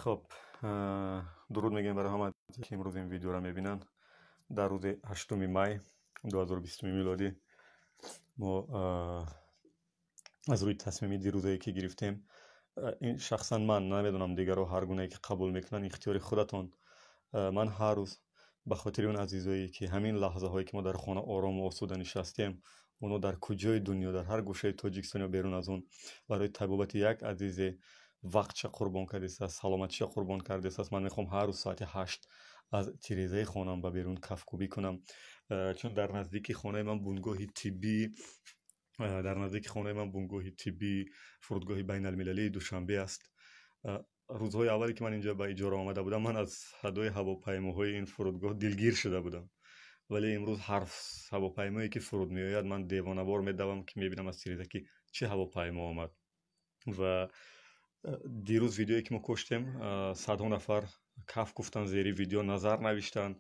خب درود میگم برای همه که امروز این ویدیو را میبینن. در روز 8 مای 2020 میلادی ما از روی تصمیمی دیروزی که گرفتیم، این شخصا من نمیدونم دیگر رو هر گونه که قبول میکنن اختیار خودتون. من هر روز به خاطر اون عزیزایی که همین لحظه هایی که ما در خانه آرام و آسوده نشستیم، اونو در کجای دنیا، در هر گوشه تاجیکستان یا بیرون از اون، برای طبابت یک عزیز وقتش قربان کرده است، سلامتیش قربان کرده است. من میخوام هر روز ساعت 8 از تیریزه خانم به بیرون کفکوبی کنم، چون در نزدیکی خانه من بنگاهی تیبی فرودگاه بین المللی دوشنبه است. روزهای اولی که من اینجا به اجاره آمده بودم، من از صدای هواپیماهای این فرودگاه دلگیر شده بودم، ولی امروز هر هواپیمایی که فرود میآید من دیوانه وار میدوم که میبینم از تیریزه که چه هواپیما آمد. و دیروز ویدیویی که ما کشتیم، صدها نفر کف گفتن، زیر ویدیو نظر نوشتن،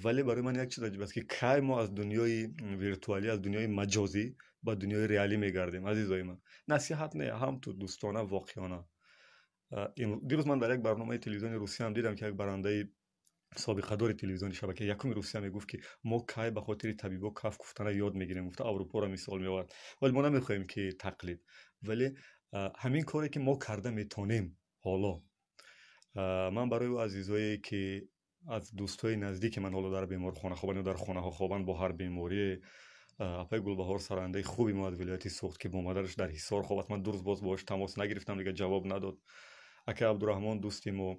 ولی برای من یک چیز عجیب است که کی ما از دنیای ویرتوالی، از دنیای مجازی به دنیای ریالی میگردیم. عزیزای من، نصیحت نه، هم تو دوستانه واقعانه. دیروز من در یک برنامه تلویزیونی روسیه هم دیدم که یک برنده سابقه دار تلویزیون شبکه یکم روسیه میگفت که ما کی به خاطر طبیبا کف گفتن یاد میگیریم. گفت اروپا را مثال میآورد، ولی ما نمیخوایم که تقلید، ولی همین کاری که ما کرده میتونیم. حالا من برای عزیزایی که از دوستای نزدیک من حالا در بیمارخانه خوابن یا در خانه ها خوابن با هر بیماری، اپای گلبهار سرنده خوبی ما از ولایت سوخت که با مادرش در حصار خوابت، من دو روز باش تماس نگرفتم دیگه، جواب نداد. اکا عبدالرحمن دوستیم و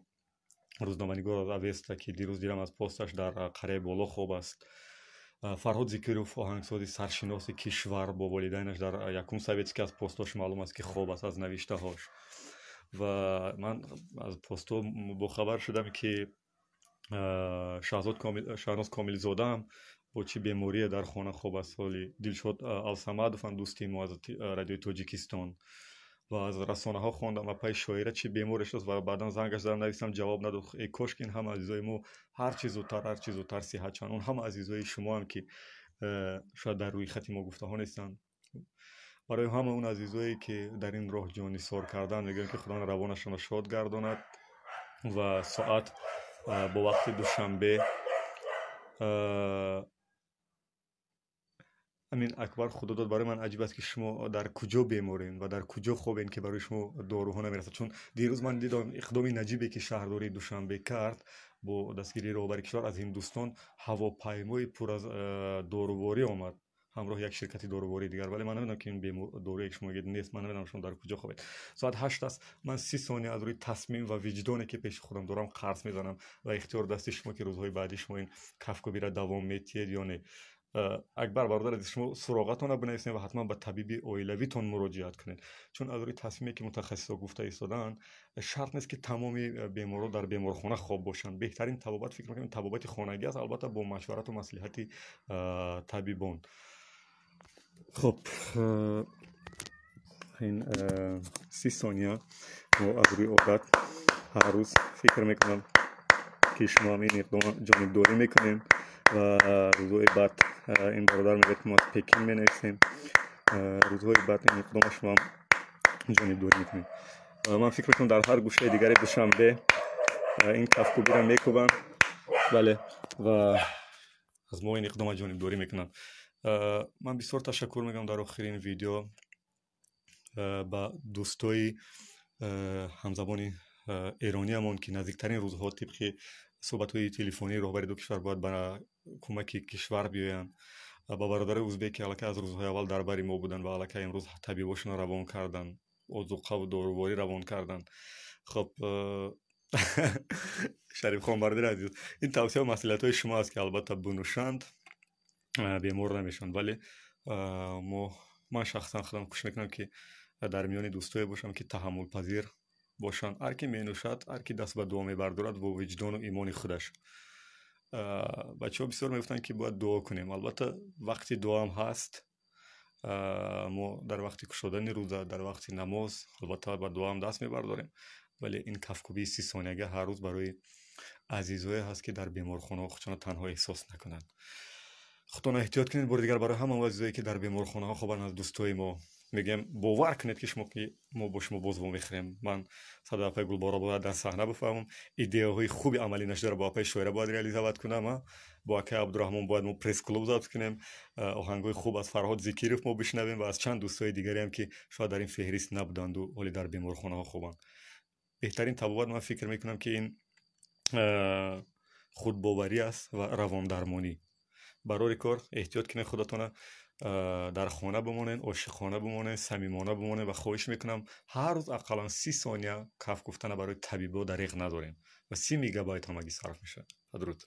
روزنامه‌نگار از اوستا که دیروز دیدم از پستش در قریه بالا خواب است. فرهاد زیکیروف آهنگساز سرشناس کشور با والدینش در یکم سویتسکی، از پستاش معلوم است که خواب است از نوشته هاش. و من از پستو با خبر شدم که شهناز کامل زاده هم با چه بیماری در خانه خواب است. حالی دلشاد الصمدوف هم دوستی ما از رادیوی تاجیکستان و از رسانه ها خواندم و پای شاعره چه بیمارش است و بعدا زنگش زدم نویسم جواب نداد. ای کاش که این هم عزیزای ما هر چیز زودتر صحت شان، اون هم عزیزای شما هم که شاید در روی خط ما گفته ها نیستن، برای همه اون عزیزایی که در این راه جانی سار کردن میگم که خدا روانشان شاد گرداند. و ساعت با وقت دوشنبه امین اکبر خدا داد. برای من عجیب است که شما در کجا بیمارین و در کجا خوبین که برای شما داروها نمیرسد. چون دیروز من دیدم اقدام نجیبی که شهرداری دوشنبه کرد با دستگیری رهبر کشور از هندوستان، هواپیمای پر از داروواری آمد همراه یک شرکتی داروواری دیگر، ولی من نمیدونم که این دارویی که شما میگید نیست. من نمیدونم شما در کجا خوابید. ساعت 8 است. من 30 ثانیه از روی تصمیم و وجدانی که پیش خودم دارم قرض میزنم و اختیار دست شما که روزهای بعدی شما این کفکوبی را دوام میتید یا نه. اکبر برادر از شما سراغتون بنویسین و حتما به طبیب اویلویتون مراجعت کنین، چون از روی تصمیمی که متخصصا گفته ایستادن شرط نیست که تمام بیمارا در بیمارخانه خواب باشن. بهترین طبابت فکر میکنم طبابت خانگی است، البته با مشورت و مصلحت طبیبان. خب این 30 ثانیه ما از روی عادت هر روز فکر میکنم که شما این اقدام جانبداری میکنین و روزهای بعد این برادر میگه که ما از پکین مینویسیم، روزهای بعد این اقدام شما جانبداری میکنیم. من فکر میکنم در هر گوشه دیگری دوشنبه این کفکوبی را میکوبن، بله، و از ما این اقدام جانبداری میکنن. من بسیار تشکر میگم در آخرین ویدیو با دوستای همزبان ایرانی همون که نزدیکترین روزها طبق صحبت‌های تلفنی رهبر دو کشور باید برای کمک کشور بیاین. با برادر ازبک که الکی از روزهای اول در بری ما بودن و الکی امروز طبیباشون روان کردن، اوزوقه و داروواری روان کردن. خب شریف خان برادر عزیز، این توصیه و مسئولیت‌های شما است که البته بنوشند بیمار نمیشن، ولی من شخصا خودم کوشش میکنم که در میان دوستای باشم که تحمل پذیر باشن. هر کی می نوشد، هر کی دست به دعا میبردارد با وجدان و ایمان خودش. بچه ها بسیار میگفتن که باید دعا کنیم، البته وقتی دعا هم هست. ما در وقتی کشادن روزه، در وقتی نماز البته با دعا هم دست میبرداریم، ولی این کفکوبی 30 ثانیه هر روز برای عزیزای هست که در بیمارخانه خودشان تنها احساس نکنند. خودتون احتیاط کنید. بار دیگر برای همه عزیزایی که در بیمارخانه ها خوابن از دوستای ما میگم باور کنید که شما که ما با شما باز میخریم. من صدا پای گلبارا باید در صحنه بفهمم ایده های خوبی عملی نشده با پای شویره باید ریالیزovat کنم. با که عبدالرحمن باید ما پرس کلوب ضبط کنیم، آهنگای خوب از فرهاد زکیروف ما بشنویم و از چند دوستای دیگری هم که شاید در این فهرست نبودند و ولی در بیمارخانه ها خوبن. بهترین تبابت من فکر میکنم که این خودباوری است و روان درمانی. برای کار احتیاط کنید خودتون در خانه بمونین، عاشقانه بمونین، صمیمانه بمونین و خواهش میکنم هر روز اقلا 30 ثانیه کف گفتن برای طبیبا دریغ ندارین و 30 میگابایت همگی صرف میشه. بدرود.